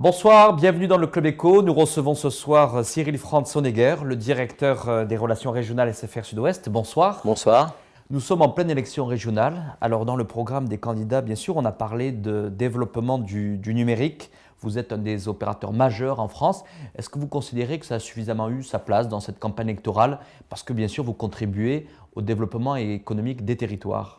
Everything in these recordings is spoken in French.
Bonsoir, bienvenue dans le Club Éco. Nous recevons ce soir Cyril Franz Honegger, le directeur des relations régionales SFR Sud-Ouest. Bonsoir. Bonsoir. Nous sommes en pleine élection régionale. Alors dans le programme des candidats, bien sûr, on a parlé de développement du numérique. Vous êtes un des opérateurs majeurs en France. Est-ce que vous considérez que ça a suffisamment eu sa place dans cette campagne électorale? Parce que bien sûr, vous contribuez au développement économique des territoires.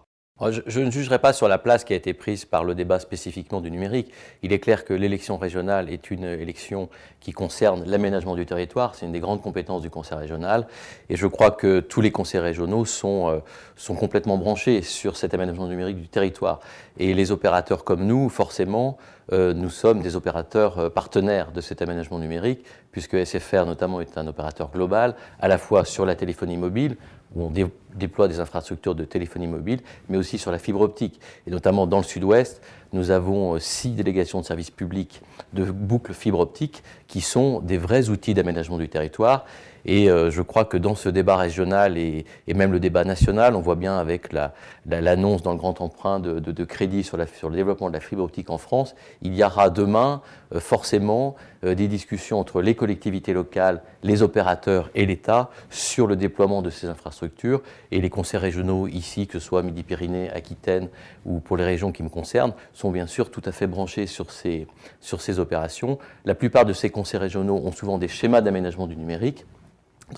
Je ne jugerai pas sur la place qui a été prise par le débat spécifiquement du numérique. Il est clair que l'élection régionale est une élection qui concerne l'aménagement du territoire. C'est une des grandes compétences du conseil régional. Et je crois que tous les conseils régionaux sont complètement branchés sur cet aménagement numérique du territoire. Et les opérateurs comme nous, forcément, nous sommes des opérateurs partenaires de cet aménagement numérique, puisque SFR notamment est un opérateur global, à la fois sur la téléphonie mobile, où on déploie des infrastructures de téléphonie mobile, mais aussi sur la fibre optique. Et notamment dans le sud-ouest, nous avons 6 délégations de services publics de boucles fibre optique qui sont des vrais outils d'aménagement du territoire. Et je crois que dans ce débat régional et même le débat national, on voit bien avec l'annonce dans le grand emprunt de crédit sur le développement de la fibre optique en France, il y aura demain forcément des discussions entre les collectivités locales, les opérateurs et l'État sur le déploiement de ces infrastructures. Et les conseils régionaux ici, que ce soit Midi-Pyrénées, Aquitaine ou pour les régions qui me concernent, sont bien sûr tout à fait branchés sur ces opérations. La plupart de ces conseils régionaux ont souvent des schémas d'aménagement du numérique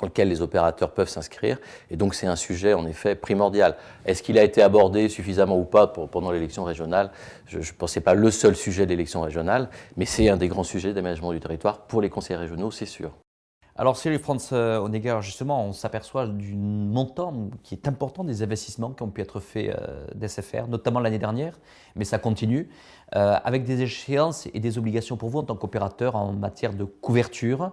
dans lequel les opérateurs peuvent s'inscrire. Et donc c'est un sujet en effet primordial. Est-ce qu'il a été abordé suffisamment ou pas pendant l'élection régionale? Je ne pense que ce n'est pas le seul sujet de l'élection régionale, mais c'est un des grands sujets d'aménagement du territoire pour les conseils régionaux, c'est sûr. Alors Cyril Franz Honegger, justement, on s'aperçoit du montant qui est important des investissements qui ont pu être faits d'SFR, notamment l'année dernière, mais ça continue, avec des échéances et des obligations pour vous en tant qu'opérateur en matière de couverture.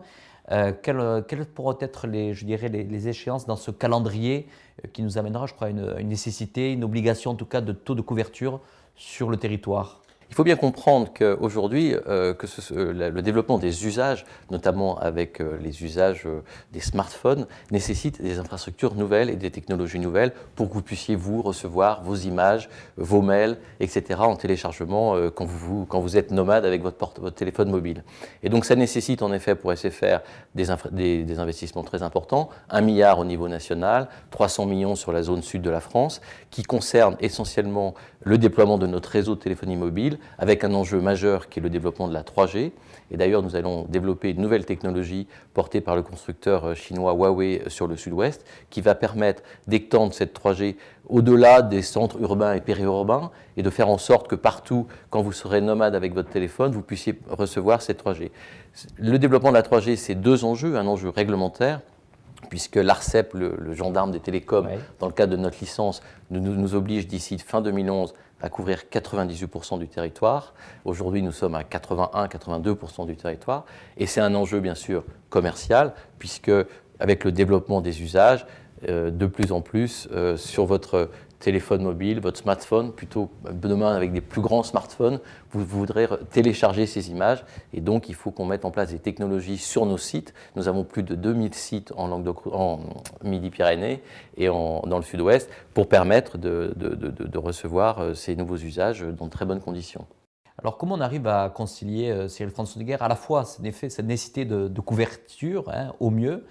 Quelles pourraient être les échéances dans ce calendrier qui nous amènera, je crois, à une nécessité, une obligation en tout cas de taux de couverture sur le territoire? Il faut bien comprendre qu'aujourd'hui, le développement des usages, notamment avec les usages des smartphones, nécessite des infrastructures nouvelles et des technologies nouvelles pour que vous puissiez vous recevoir vos images, vos mails, etc. en téléchargement quand vous êtes nomade avec votre téléphone mobile. Et donc ça nécessite en effet pour SFR des investissements très importants, 1 milliard au niveau national, 300 millions sur la zone sud de la France, qui concernent essentiellement le déploiement de notre réseau de téléphonie mobile, avec un enjeu majeur qui est le développement de la 3G. Et d'ailleurs, nous allons développer une nouvelle technologie portée par le constructeur chinois Huawei sur le sud-ouest, qui va permettre d'étendre cette 3G au-delà des centres urbains et périurbains, et de faire en sorte que partout, quand vous serez nomade avec votre téléphone, vous puissiez recevoir cette 3G. Le développement de la 3G, c'est 2 enjeux, un enjeu réglementaire, puisque l'ARCEP, le gendarme des télécoms, dans le cadre de notre licence, nous oblige d'ici fin 2011 à couvrir 98% du territoire. Aujourd'hui, nous sommes à 81-82% du territoire. Et c'est un enjeu, bien sûr, commercial, puisque avec le développement des usages, de plus en plus, sur votre téléphone mobile, votre smartphone, plutôt demain avec des plus grands smartphones, vous voudrez télécharger ces images. Et donc, il faut qu'on mette en place des technologies sur nos sites. Nous avons plus de 2000 sites en Midi-Pyrénées et dans le sud-ouest pour permettre de recevoir ces nouveaux usages dans de très bonnes conditions. Alors comment on arrive à concilier, Cyril Franz Honegger, à la fois cette nécessité de couverture au mieux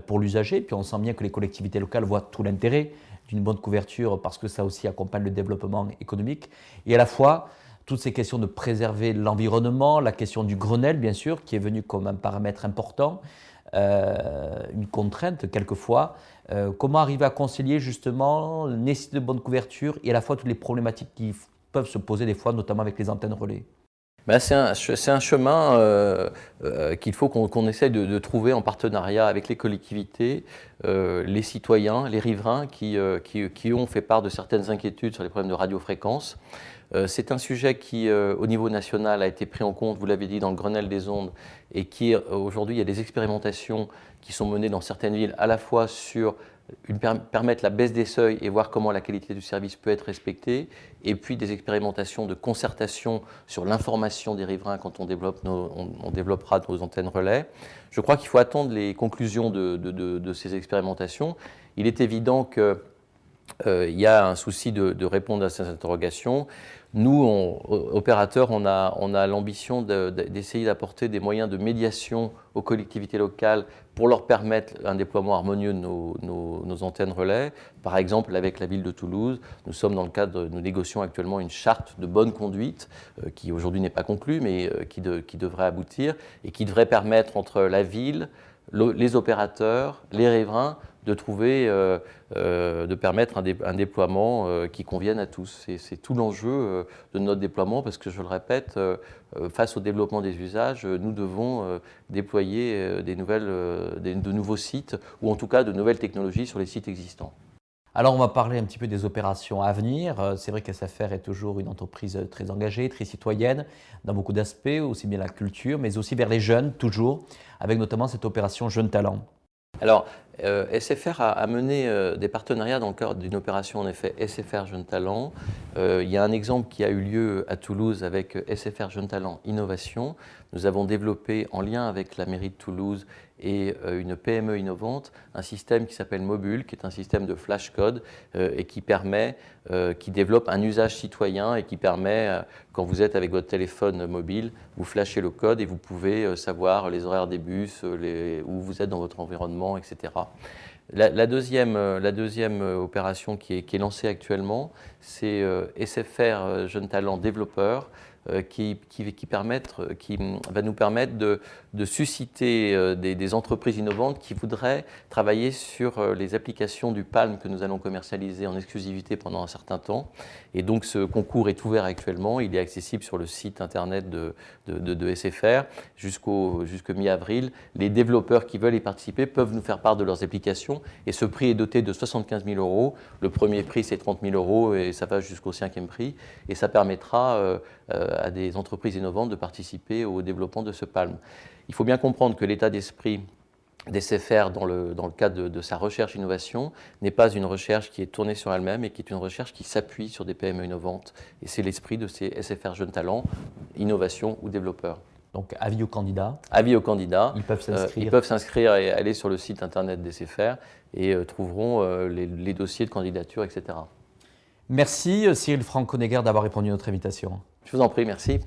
pour l'usager, puis on sent bien que les collectivités locales voient tout l'intérêt d'une bonne couverture parce que ça aussi accompagne le développement économique, et à la fois toutes ces questions de préserver l'environnement, la question du Grenelle bien sûr, qui est venue comme un paramètre important, une contrainte quelquefois. Comment arriver à concilier justement la nécessité de bonne couverture et à la fois toutes les problématiques qui peuvent se poser des fois, notamment avec les antennes relais? C'est un chemin qu'il faut qu'on essaye de trouver en partenariat avec les collectivités, les citoyens, les riverains qui ont fait part de certaines inquiétudes sur les problèmes de radiofréquence. C'est un sujet qui, au niveau national, a été pris en compte, vous l'avez dit, dans le Grenelle des ondes, et qui, aujourd'hui, il y a des expérimentations qui sont menées dans certaines villes, à la fois sur permettre la baisse des seuils et voir comment la qualité du service peut être respectée, et puis des expérimentations de concertation sur l'information des riverains quand on développera nos antennes relais. Je crois qu'il faut attendre les conclusions de ces expérimentations. Il est évident que il y a un souci de répondre à ces interrogations. Nous, opérateurs, on a l'ambition d'essayer d'apporter des moyens de médiation aux collectivités locales pour leur permettre un déploiement harmonieux de nos antennes relais. Par exemple, avec la ville de Toulouse, nous négocions actuellement une charte de bonne conduite qui aujourd'hui n'est pas conclue, mais qui devrait aboutir et qui devrait permettre entre la ville, les opérateurs, les riverains, de permettre un déploiement qui convienne à tous. C'est tout l'enjeu de notre déploiement parce que, je le répète, face au développement des usages, nous devons déployer de nouveaux sites ou en tout cas de nouvelles technologies sur les sites existants. Alors, on va parler un petit peu des opérations à venir. C'est vrai qu'SFR est toujours une entreprise très engagée, très citoyenne, dans beaucoup d'aspects, aussi bien la culture, mais aussi vers les jeunes, toujours, avec notamment cette opération Jeunes Talents. Alors, SFR a mené des partenariats dans le cadre d'une opération, en effet, SFR Jeunes Talents. Il y a un exemple qui a eu lieu à Toulouse avec SFR Jeunes Talents Innovation. Nous avons développé, en lien avec la mairie de Toulouse et une PME innovante, un système qui s'appelle Mobule, qui est un système de flashcode et qui développe un usage citoyen et qui permet, quand vous êtes avec votre téléphone mobile, vous flashez le code et vous pouvez savoir les horaires des bus, où vous êtes dans votre environnement, etc. La deuxième opération qui est lancée actuellement, c'est SFR Jeunes Talents Développeurs, qui va nous permettre de susciter des entreprises innovantes qui voudraient travailler sur les applications du Palm que nous allons commercialiser en exclusivité pendant un certain temps. Et donc ce concours est ouvert actuellement, il est accessible sur le site internet de SFR jusqu'au mi-avril. Les développeurs qui veulent y participer peuvent nous faire part de leurs applications et ce prix est doté de 75 000 €. Le premier prix c'est 30 000 € et ça va jusqu'au 5e prix et ça permettra à des entreprises innovantes de participer au développement de ce Palm. Il faut bien comprendre que l'état d'esprit d'SFR dans le cadre de sa recherche-innovation n'est pas une recherche qui est tournée sur elle-même, mais qui est une recherche qui s'appuie sur des PME innovantes. Et c'est l'esprit de ces SFR Jeunes Talents, innovation ou développeurs. Donc, avis aux candidats. Avis aux candidats. Ils peuvent s'inscrire. Ils peuvent s'inscrire et aller sur le site internet d'SFR et trouveront les dossiers de candidature, etc. Merci Cyril Franco-Néguer d'avoir répondu à notre invitation. Je vous en prie, merci.